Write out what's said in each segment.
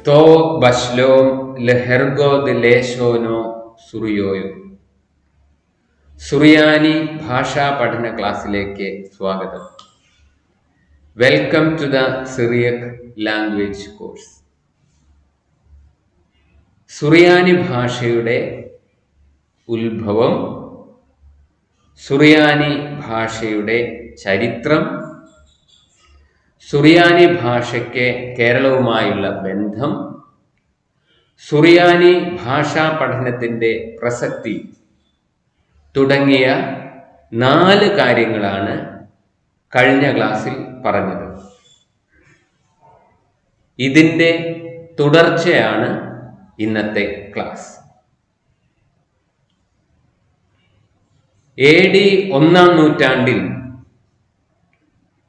തോ ബശ്ലോം ലഹെർഗോ ദ് ലേശോനോ സുറിയോയോ. സുറിയാനി ഭാഷാ പഠന ക്ലാസ്സിലേക്ക് സ്വാഗതം. Welcome to the Syriac language course. സുറിയാനി ഭാഷയുടെ ഉത്ഭവം, സുറിയാനി ഭാഷയുടെ ചരിത്രം, സുറിയാനി ഭാഷയ്ക്ക് കേരളവുമായുള്ള ബന്ധം, സുറിയാനി ഭാഷാ പഠനത്തിൻ്റെ പ്രസക്തി തുടങ്ങിയ 4 കാര്യങ്ങളാണ് കഴിഞ്ഞ ക്ലാസ്സിൽ പറഞ്ഞത്. ഇതിൻ്റെ തുടർച്ചയാണ് ഇന്നത്തെ ക്ലാസ്. AD 1-ാം നൂറ്റാണ്ടിൽ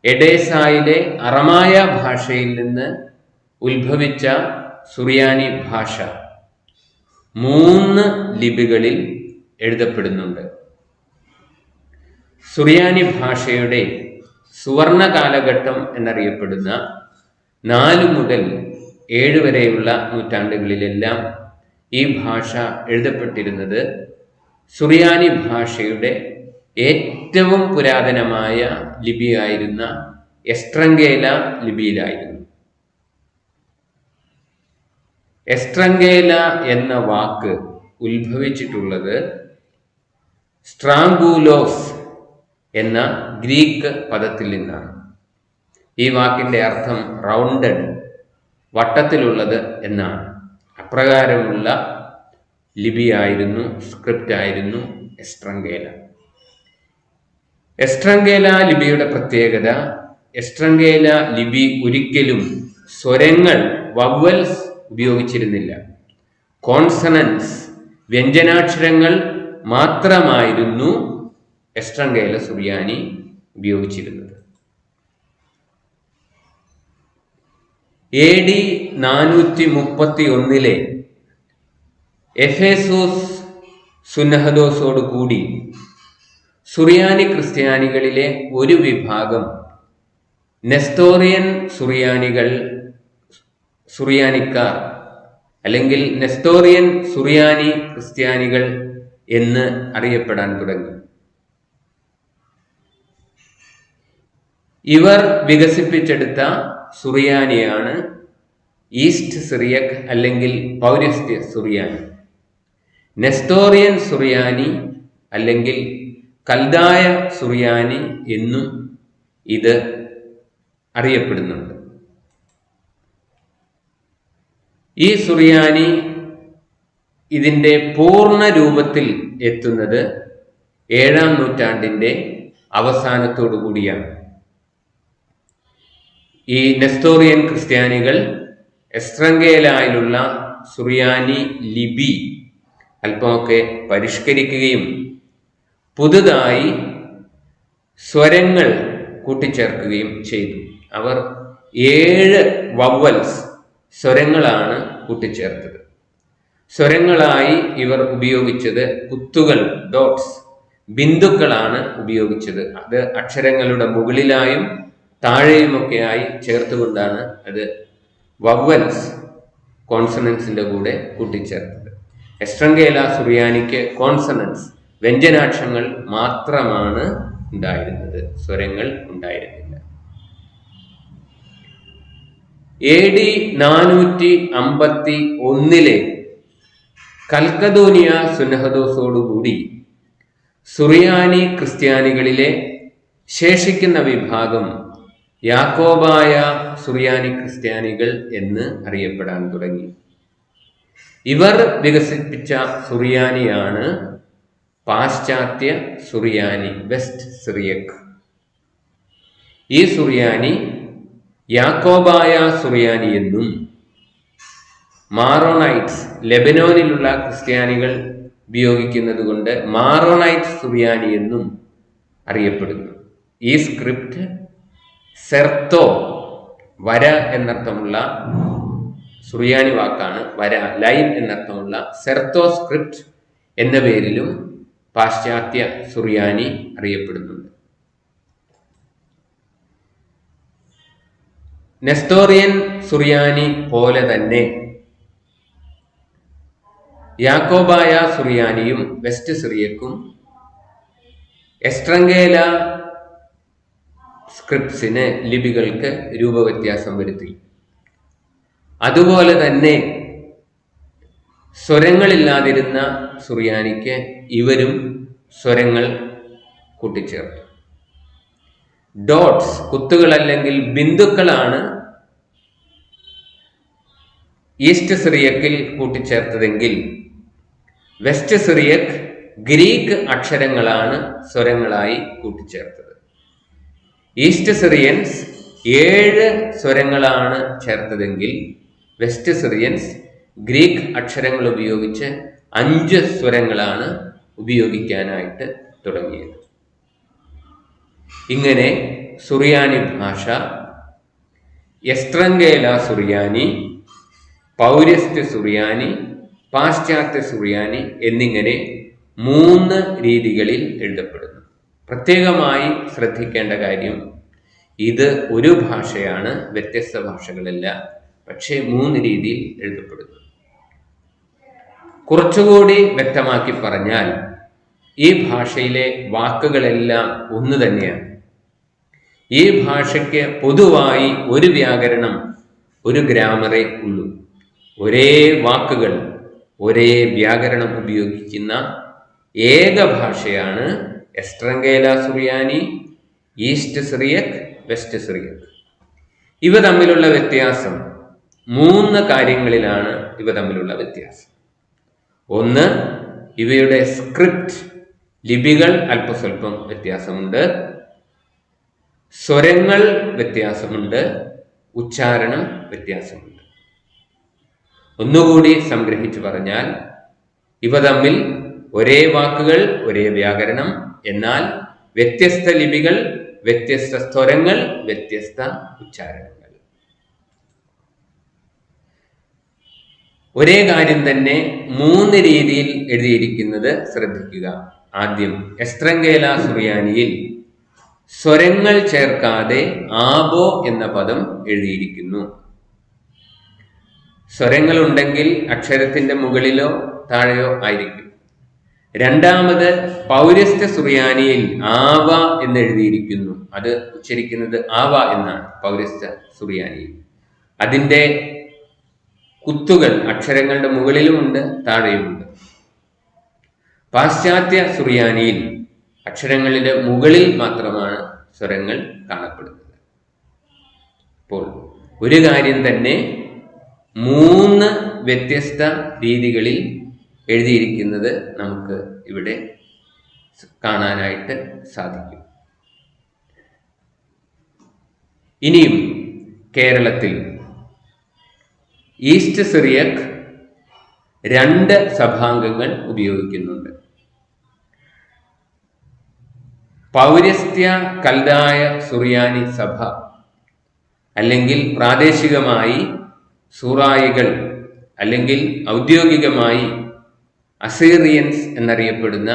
എഡേസായിലെ അറമായ ഭാഷയിൽ നിന്ന് ഉത്ഭവിച്ച സുറിയാനി ഭാഷ 3 ലിപികളിൽ എഴുതപ്പെടുന്നുണ്ട്. സുറിയാനി ഭാഷയുടെ സുവർണ കാലഘട്ടം എന്നറിയപ്പെടുന്ന 4 മുതൽ 7 വരെയുള്ള നൂറ്റാണ്ടുകളിലെല്ലാം ഈ ഭാഷ എഴുതപ്പെട്ടിരുന്നത് സുറിയാനി ഭാഷയുടെ ഏറ്റവും പുരാതനമായ ലിപിയായിരുന്ന എസ്ട്രങ്കേല ലിപിയിലായിരുന്നു. എസ്ട്രങ്കേല എന്ന വാക്ക് ഉത്ഭവിച്ചിട്ടുള്ളത് സ്ട്രാംഗൂലോസ് എന്ന ഗ്രീക്ക് പദത്തിൽ നിന്നാണ്. ഈ വാക്കിൻ്റെ അർത്ഥം റൗണ്ടഡ്, വട്ടത്തിലുള്ളത് എന്നാണ്. അപ്രകാരമുള്ള ലിപിയായിരുന്നു, സ്ക്രിപ്റ്റായിരുന്നു എസ്ട്രങ്കേല. എസ്ട്രങ്കേല ലിപിയുടെ പ്രത്യേകത, എസ്ട്രങ്കേല ലിപി ഒരിക്കലും സ്വരങ്ങൾ, വവ്വൽസ് ഉപയോഗിച്ചിരുന്നില്ല. കോൺസണൻസ്, വ്യഞ്ജനാക്ഷരങ്ങൾ മാത്രമായിരുന്നു എസ്ട്രങ്കേല സുറിയാനി ഉപയോഗിച്ചിരുന്നത്. AD 431 എഫേസോസ് സുന്നഹദോസോടു കൂടി സുറിയാനി ക്രിസ്ത്യാനികളിലെ ഒരു വിഭാഗം നെസ്തോറിയൻ സുറിയാനിക്കാർ അല്ലെങ്കിൽ നെസ്തോറിയൻ സുറിയാനി ക്രിസ്ത്യാനികൾ എന്ന് അറിയപ്പെടാൻ തുടങ്ങി. ഇവർ വികസിപ്പിച്ചെടുത്ത സുറിയാനിയാണ് ഈസ്റ്റ് സിറിയക് അല്ലെങ്കിൽ പൗരസ്ത്യ സുറിയാനി. നെസ്തോറിയൻ സുറിയാനി അല്ലെങ്കിൽ കൽദായ സുറിയാനി എന്നും ഇത് അറിയപ്പെടുന്നുണ്ട്. ഈ സുറിയാനി ഇതിൻ്റെ പൂർണ്ണ രൂപത്തിൽ എത്തുന്നത് 7-ാം നൂറ്റാണ്ടിൻ്റെ അവസാനത്തോടു കൂടിയാണ്. ഈ നെസ്തോറിയൻ ക്രിസ്ത്യാനികൾ എസ്ട്രങ്കേലയിലുള്ള സുറിയാനി ലിപി അല്പമൊക്കെ പരിഷ്കരിക്കുകയും പുതുതായി സ്വരങ്ങൾ കൂട്ടിച്ചേർക്കുകയും ചെയ്തു. അവർ 7 വവ്വൽസ് സ്വരങ്ങളാണ് കൂട്ടിച്ചേർത്തത്. സ്വരങ്ങളായി ഇവർ ഉപയോഗിച്ചത് കുത്തുകൾ, ഡോട്ട്സ്, ബിന്ദുക്കളാണ് ഉപയോഗിച്ചത്. അത് അക്ഷരങ്ങളുടെ മുകളിലായും താഴെയുമൊക്കെയായി ചേർത്തുകൊണ്ടാണ് അത് വവ്വൽസ്, കോൺസണൻസിൻ്റെ കൂടെ കൂട്ടിച്ചേർത്തത്. എസ്ട്രങ്കേല സുറിയാനിക്ക് കോൺസണൻസ്, വ്യഞ്ജനാക്ഷരങ്ങൾ മാത്രമാണ് ഉണ്ടായിരുന്നത്, സ്വരങ്ങൾ ഉണ്ടായിരുന്നില്ല. AD 451 കൽക്കദോനിയ സുന്നഹദോസോടുകൂടി സുറിയാനി ക്രിസ്ത്യാനികളിലെ ശേഷിക്കുന്ന വിഭാഗം യാക്കോബായ സുറിയാനി ക്രിസ്ത്യാനികൾ എന്ന് അറിയപ്പെടാൻ തുടങ്ങി. ഇവർ വികസിപ്പിച്ച സുറിയാനിയാണ് പാശ്ചാത്യ സുറിയാനി, വെസ്റ്റ് സിറിയക്. ഈ സുറിയാനി യാക്കോബായ സുറിയാനി എന്നും മാറോണൈറ്റ്സ്, ലെബനോനിലുള്ള ക്രിസ്ത്യാനികൾ ഉപയോഗിക്കുന്നത് കൊണ്ട് മാറോണൈറ്റ് സുറിയാനി എന്നും അറിയപ്പെടുന്നു. ഈ സ്ക്രിപ്റ്റ് സെർത്തോ, വര എന്നർത്ഥമുള്ള സുറിയാനി വാക്കാണ് വര, ലൈൻ എന്നർത്ഥമുള്ള സെർത്തോ സ്ക്രിപ്റ്റ് എന്ന പേരിലും പാശ്ചാത്യ സുറിയാനി അറിയപ്പെടുന്നുണ്ട്. നെസ്തോറിയൻ സുറിയാനി പോലെ തന്നെ യാക്കോബായ സുറിയാനിയും വെസ്റ്റ് സിറിയക്കും എസ്ട്രങ്കേല സ്ക്രിപ്റ്റ്സിന് ലിപികൾക്ക് രൂപവ്യത്യാസം വരുത്തി. അതുപോലെ തന്നെ സ്വരങ്ങളില്ലാതിരുന്ന സുറിയാനിക്ക് ഇവരും സ്വരങ്ങൾ കൂട്ടിച്ചേർത്തു. ഡോട്ട്സ്, കുത്തുകൾ അല്ലെങ്കിൽ ബിന്ദുക്കളാണ് ഈസ്റ്റ് സിറിയക്കിൽ കൂട്ടിച്ചേർത്തതെങ്കിൽ വെസ്റ്റ് സിറിയക് ഗ്രീക്ക് അക്ഷരങ്ങളാണ് സ്വരങ്ങളായി കൂട്ടിച്ചേർത്തത്. ഈസ്റ്റ് സിറിയൻസ് 7 സ്വരങ്ങളാണ് ചേർത്തതെങ്കിൽ വെസ്റ്റ് സിറിയൻസ് ഗ്രീക്ക് അക്ഷരങ്ങൾ ഉപയോഗിച്ച് 5 സ്വരങ്ങളാണ് ഉപയോഗിക്കാനായിട്ട് തുടങ്ങിയത്. ഇങ്ങനെ സുറിയാനി ഭാഷ എസ്ട്രങ്കേല സുറിയാനി, പൗരസ്ത്യ സുറിയാനി, പാശ്ചാത്യ സുറിയാനി എന്നിങ്ങനെ 3 രീതികളിൽ എഴുതപ്പെടുന്നു. പ്രത്യേകമായി ശ്രദ്ധിക്കേണ്ട കാര്യം, ഇത് ഒരു ഭാഷയാണ്, വ്യത്യസ്ത ഭാഷകളല്ല, പക്ഷേ 3 രീതിയിൽ എഴുതപ്പെടുന്നു. കുറച്ചുകൂടി വ്യക്തമാക്കി പറഞ്ഞാൽ ഈ ഭാഷയിലെ വാക്കുകളെല്ലാം ഒന്ന് തന്നെയാണ്. ഈ ഭാഷയ്ക്ക് പൊതുവായി ഒരു വ്യാകരണം, ഒരു ഗ്രാമറേ ഉള്ളൂ. ഒരേ വാക്കുകൾ, ഒരേ വ്യാകരണം ഉപയോഗിക്കുന്ന ഏക ഭാഷയാണ് എസ്ട്രങ്കേല സുറിയാനി, ഈസ്റ്റ് സിറിയക്, വെസ്റ്റ് സിറിയക്. ഇവ തമ്മിലുള്ള വ്യത്യാസം 3 കാര്യങ്ങളിലാണ്. ഇവ തമ്മിലുള്ള വ്യത്യാസം: ഒന്ന്, ഇവയുടെ സ്ക്രിപ്റ്റ്, ലിപികൾ അല്പസ്വല്പം വ്യത്യാസമുണ്ട്. സ്വരങ്ങൾ വ്യത്യാസമുണ്ട്. ഉച്ചാരണം വ്യത്യാസമുണ്ട്. ഒന്നുകൂടി സംഗ്രഹിച്ചു പറഞ്ഞാൽ, ഇവ തമ്മിൽ ഒരേ വാക്കുകൾ, ഒരേ വ്യാകരണം, എന്നാൽ വ്യത്യസ്ത ലിപികൾ, വ്യത്യസ്ത സ്വരങ്ങൾ, വ്യത്യസ്ത ഉച്ചാരണങ്ങൾ. ഒരേ കാര്യം തന്നെ 3 രീതിയിൽ എഴുതിയിരിക്കുന്നത് ശ്രദ്ധിക്കുക. ആദ്യം, എസ്ട്രങ്കേല സുറിയാനിയിൽ സ്വരങ്ങൾ ചേർക്കാതെ ആബോ എന്ന പദം എഴുതിയിരിക്കുന്നു. സ്വരങ്ങൾ ഉണ്ടെങ്കിൽ അക്ഷരത്തിന്റെ മുകളിലോ താഴെയോ ആയിരിക്കും. രണ്ടാമത്, പൗരസ്ത്യ സുറിയാനിയിൽ ആവ എന്ന് എഴുതിയിരിക്കുന്നു. അത് ഉച്ചരിക്കുന്നത് ആവ എന്നാണ് പൗരസ്ത്യ സുറിയാനിയിൽ. അതിൻ്റെ കുത്തുകൾ അക്ഷരങ്ങളുടെ മുകളിലുമുണ്ട്, താഴെയുമുണ്ട്. പാശ്ചാത്യ സുറിയാനിയിൽ അക്ഷരങ്ങളുടെ മുകളിൽ മാത്രമാണ് സ്വരങ്ങൾ കാണപ്പെടുന്നത്. അപ്പോൾ ഒരു കാര്യം തന്നെ 3 വ്യത്യസ്ത രീതികളിൽ എഴുതിയിരിക്കുന്നത് നമുക്ക് ഇവിടെ കാണാനായിട്ട് സാധിക്കും. ഇനിയും കേരളത്തിൽ ഈസ്റ്റ് സിറിയക് 2 സഭാംഗങ്ങൾ ഉപയോഗിക്കുന്നുണ്ട്. പൗരസ്ത്യ കൽദായ സുറിയാനി സഭ, അല്ലെങ്കിൽ പ്രാദേശികമായി സൂറായികൾ, അല്ലെങ്കിൽ ഔദ്യോഗികമായി അസീറിയൻസ് എന്നറിയപ്പെടുന്ന,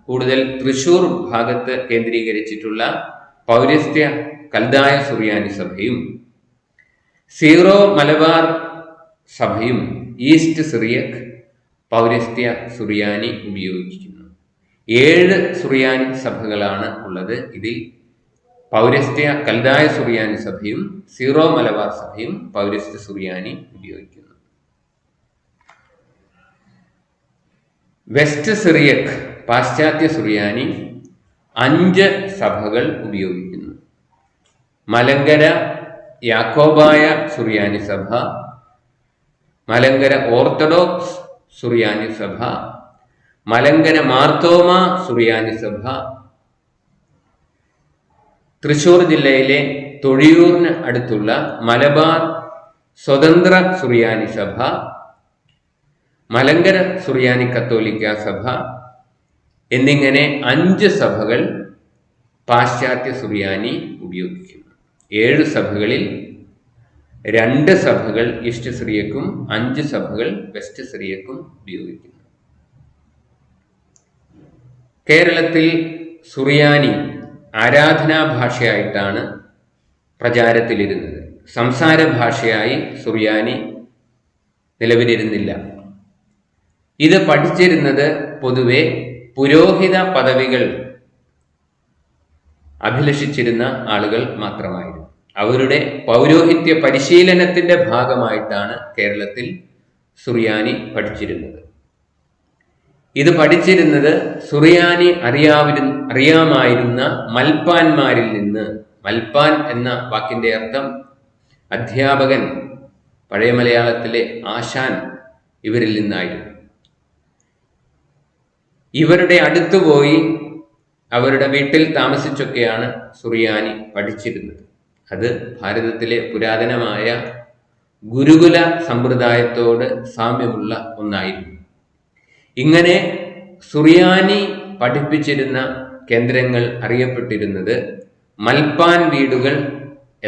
കൂടുതൽ തൃശൂർ ഭാഗത്ത് കേന്ദ്രീകരിച്ചിട്ടുള്ള പൗരസ്ത്യ കൽദായ സുറിയാനി സഭയും സീറോ മലബാർ സഭയും ഈസ്റ്റ് സിറിയക് പൗരസ്ത്യ സുറിയാനി ഉപയോഗിക്കുന്നു. 7 സുറിയാനി സഭകളാണ് ഉള്ളത്. ഇതിൽ പൗരസ്ത്യ കൽദായ സുറിയാനി സഭയും സീറോ മലബാർ സഭയും പൗരസ്ത്യ സുറിയാനി ഉപയോഗിക്കുന്നു. വെസ്റ്റ് സിറിയക് പാശ്ചാത്യ സുറിയാനി 5 സഭകൾ ഉപയോഗിക്കുന്നു. മലങ്കര യാക്കോബായ സുറിയാനി സഭ, മലങ്കര ഓർത്തഡോക്സ് സുറിയാനി സഭ, മലങ്കര മാർത്തോമ സുറിയാനി സഭ, തൃശൂർ ജില്ലയിലെ തൊഴിയൂറിന് അടുത്തുള്ള മലബാർ സ്വതന്ത്ര സുറിയാനി സഭ, മലങ്കര സുറിയാനി കത്തോലിക്ക സഭ എന്നിങ്ങനെ 5 സഭകൾ പാശ്ചാത്യ സുറിയാനി ഉപയോഗിക്കുന്നു. 7 സഭകളിൽ 2 സഭകൾ ഈസ്റ്റ് സിറിയക്കും 5 സഭകൾ വെസ്റ്റ് സിറിയക്കും ഉപയോഗിക്കുന്നു. കേരളത്തിൽ സുറിയാനി ആരാധനാ ഭാഷയായിട്ടാണ് പ്രചാരത്തിലിരുന്നത്. സംസാര ഭാഷയായി സുറിയാനി നിലവിലിരുന്നില്ല. ഇത് പഠിച്ചിരുന്നത് പൊതുവെ പുരോഹിത പദവികൾ അഭിലഷിച്ചിരുന്ന ആളുകൾ മാത്രമായിരുന്നു. അവരുടെ പൗരോഹിത്യ പരിശീലനത്തിന്റെ ഭാഗമായിട്ടാണ് കേരളത്തിൽ സുറിയാനി പഠിച്ചിരുന്നത്. ഇത് പഠിച്ചിരുന്നത് സുറിയാനി അറിയാമായിരുന്ന മൽപ്പാന്മാരിൽ നിന്ന്. മൽപ്പാൻ എന്ന വാക്കിന്റെ അർത്ഥം അധ്യാപകൻ, പഴയ മലയാളത്തിലെ ആശാൻ, ഇവരിൽ നിന്നായിരുന്നു. ഇവരുടെ അടുത്തുപോയി അവരുടെ വീട്ടിൽ താമസിച്ചൊക്കെയാണ് സുറിയാനി പഠിച്ചിരുന്നത്. അത് ഭാരതത്തിലെ പുരാതനമായ ഗുരുകുല സമ്പ്രദായത്തോട് സാമ്യമുള്ള ഒന്നായിരുന്നു. ഇങ്ങനെ സുറിയാനി പഠിപ്പിച്ചിരുന്ന കേന്ദ്രങ്ങൾ അറിയപ്പെട്ടിരുന്നത് മൽപ്പാൻ വീടുകൾ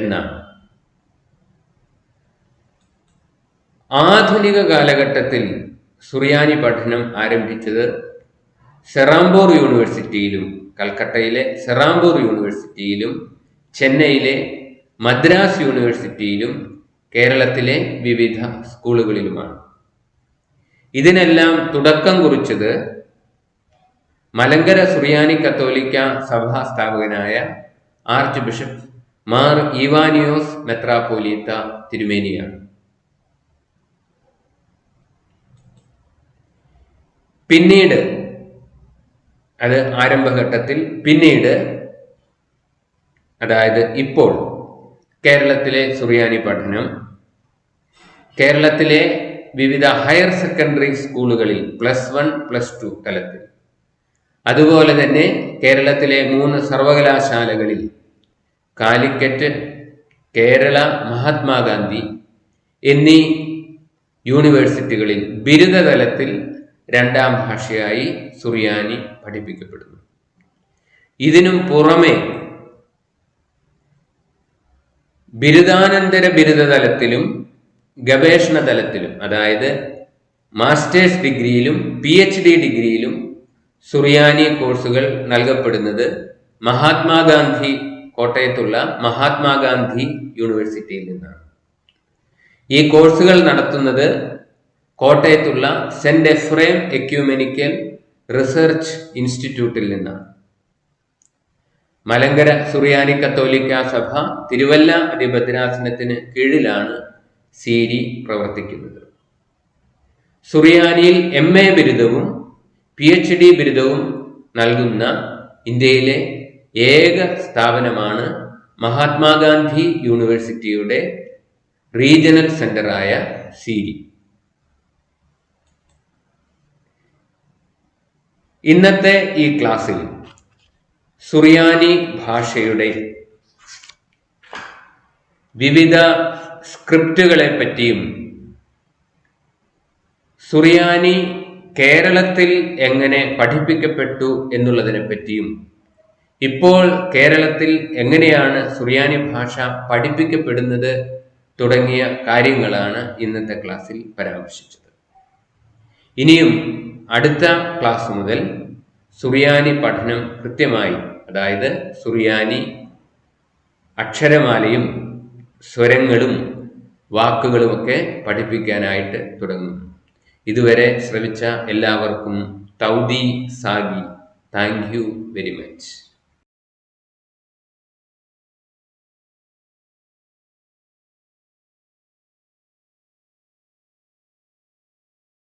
എന്നാണ്. ആധുനിക കാലഘട്ടത്തിൽ സുറിയാനി പഠനം ആരംഭിച്ചത് സെറാംപൂർ യൂണിവേഴ്സിറ്റിയിലും, കൽക്കട്ടയിലെ സെറാംപൂർ യൂണിവേഴ്സിറ്റിയിലും, ചെന്നൈയിലെ മദ്രാസ് യൂണിവേഴ്സിറ്റിയിലും, കേരളത്തിലെ വിവിധ സ്കൂളുകളിലുമാണ്. ഇതിനെല്ലാം തുടക്കം കുറിച്ചത് മലങ്കര സുറിയാനി കത്തോലിക്ക സഭാ സ്ഥാപകനായ ആർച്ച് ബിഷപ്പ് മാർ ഈവാനിയോസ് മെത്രാപ്പോലീത്ത തിരുമേനിയാണ്. പിന്നീട് അത് ആരംഭഘട്ടത്തിൽ, പിന്നീട് അതായത് ഇപ്പോൾ കേരളത്തിലെ സുറിയാനി പഠനം കേരളത്തിലെ വിവിധ ഹയർ സെക്കൻഡറി സ്കൂളുകളിൽ +1, +2 തലത്തിൽ, അതുപോലെ തന്നെ കേരളത്തിലെ 3 സർവകലാശാലകളിൽ കാലിക്കറ്റ്, കേരള മഹാത്മാഗാന്ധി എന്നീ യൂണിവേഴ്സിറ്റികളിൽ ബിരുദതലത്തിൽ 2ാം ഭാഷയായി സുറിയാനി പഠിപ്പിക്കപ്പെടുന്നു. ഇതിനും പുറമെ ബിരുദാനന്തര ബിരുദതലത്തിലും ഗവേഷണ തലത്തിലും, അതായത് മാസ്റ്റേഴ്സ് ഡിഗ്രിയിലും PhD ഡിഗ്രിയിലും സുറിയാനി കോഴ്സുകൾ നൽകപ്പെടുന്നത് മഹാത്മാഗാന്ധി, കോട്ടയത്തുള്ള മഹാത്മാഗാന്ധി യൂണിവേഴ്സിറ്റിയിൽ നിന്നാണ്. ഈ കോഴ്സുകൾ നടത്തുന്നത് കോട്ടയത്തുള്ള സെന്റ് എഫ്രേം എക്യൂമെനിക്കൽ റിസർച്ച് ഇൻസ്റ്റിറ്റ്യൂട്ടിൽ നിന്നാണ്. മലങ്കര സുറിയാനി കത്തോലിക്ക സഭ തിരുവല്ല അതിഭദ്രാസനത്തിന് കീഴിലാണ് സീരി പ്രവർത്തിക്കുന്നത്. സുറിയാനിയിൽ MA ബിരുദവും PhD ബിരുദവും നൽകുന്ന ഇന്ത്യയിലെ ഏക സ്ഥാപനമാണ് മഹാത്മാഗാന്ധി യൂണിവേഴ്സിറ്റിയുടെ റീജിയണൽ സെന്ററായ സീരി. ഇന്നത്തെ ഈ ക്ലാസ്സിൽ സുറിയാനി ഭാഷയുടെ വിവിധ സ്ക്രിപ്റ്റുകളെ പറ്റിയും സുറിയാനി കേരളത്തിൽ എങ്ങനെ പഠിപ്പിക്കപ്പെട്ടു എന്നുള്ളതിനെ പറ്റിയും ഇപ്പോൾ കേരളത്തിൽ എങ്ങനെയാണ് സുറിയാനി ഭാഷ പഠിപ്പിക്കപ്പെടുന്നത് തുടങ്ങിയ കാര്യങ്ങളാണ് ഇന്നത്തെ ക്ലാസ്സിൽ പരാമർശിച്ചത്. ഇനിയും അടുത്ത ക്ലാസ് മുതൽ സുറിയാനി പഠനം കൃത്യമായി, അതായത് സുറിയാനി അക്ഷരമാലയും സ്വരങ്ങളും വാക്കുകളുമൊക്കെ പഠിപ്പിക്കാനായിട്ട് തുടങ്ങും. ഇതുവരെ ശ്രവിച്ച എല്ലാവർക്കും തൗദി സാഗി. Thank you very much.